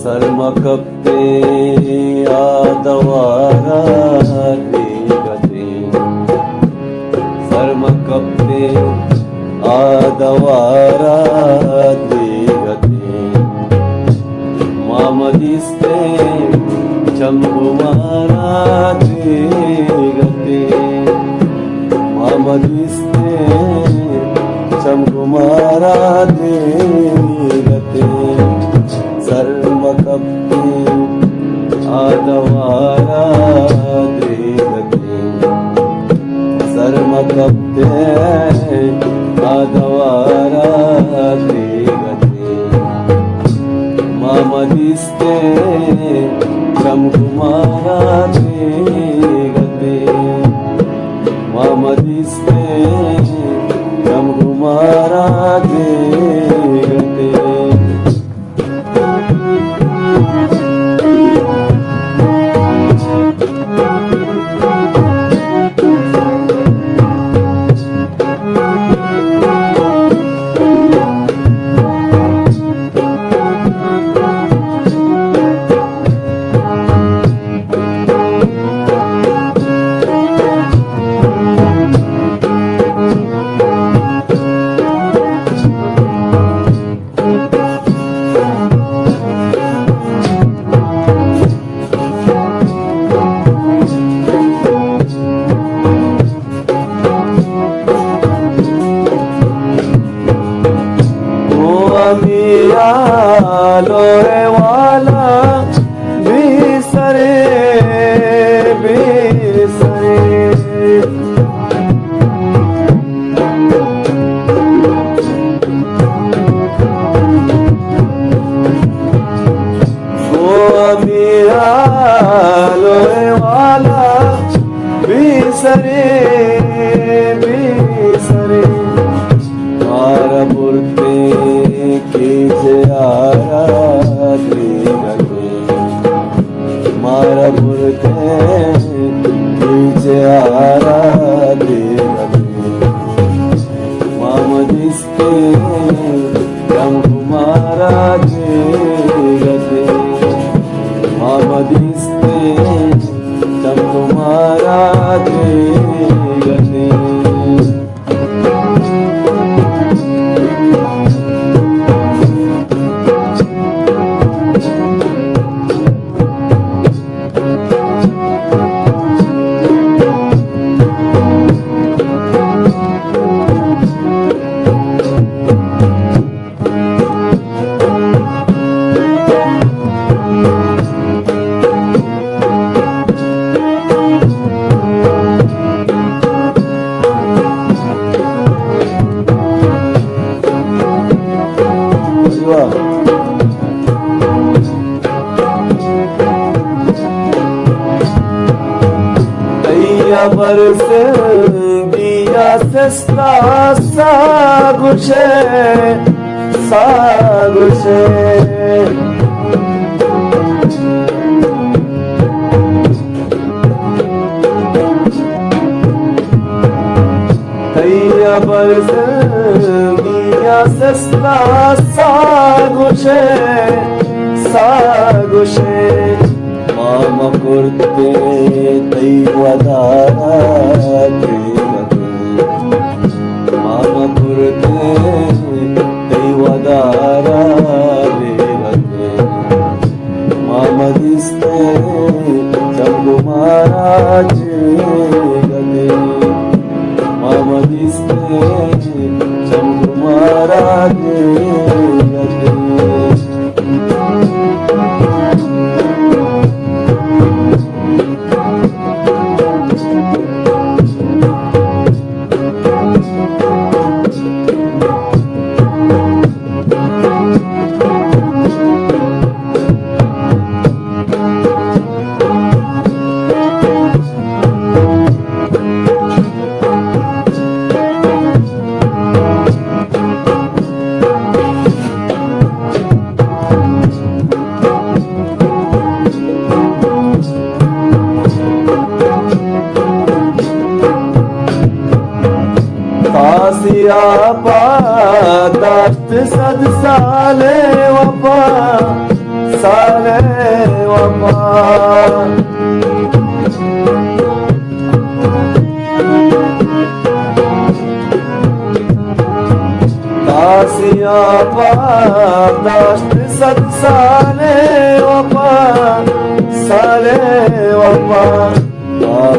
ಸರ್ಮಕಪ್ಪೆ ಆದವಾರ ಗತಿ ಸರ್ಮಕಪ್ಪೆ ಆದವಾರ ಗತಿ ಮಾಮದಿಸ್ತೆ ಚಂಬುಮಾರ ಗತಿ ಮಾಮದಿಸ್ತೆ ಚಂಬುಮಾರ ಗತಿ ಸರ್ಮಕಪ್ಪೆ ಆದವಾರ ಗತಿ ಸರ್ಮಕಪ್ಪೆ ಆದವಾರ ಗತಿ ಮಾಮದಿಸ್ತೆ ಚಂಬುಮಾರ ಗತಿ ಮಾಮದಿಸ್ತೆ ಚಂಬುಮಾರ ಗತಿ लोहे वाला बिसरे बिसरे ओ अमीरा लोहे वाला बिसरे बिसरे मारपुरते कीजे आराधे गते मारपुरते कीजे आराधे गते मामदिस्ते चंबुमारा गते मामदिस्ते चंबुमारा गते बरसे दिया सस्ता सागुशे सागुशे दिया बरसे दिया सस्ता सागुशे सागुशे मामा कुर्ते दैवदारा मामा कुर्ते दैवदारा मामदिस्ते चंबुमारा गते मामदिस्ते चंबुमारा गते आपा दाश्त सद साले वफा साले वफा दासिया पा दाश्त सद साले वफा साले वफा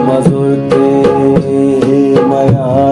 मजुरते मया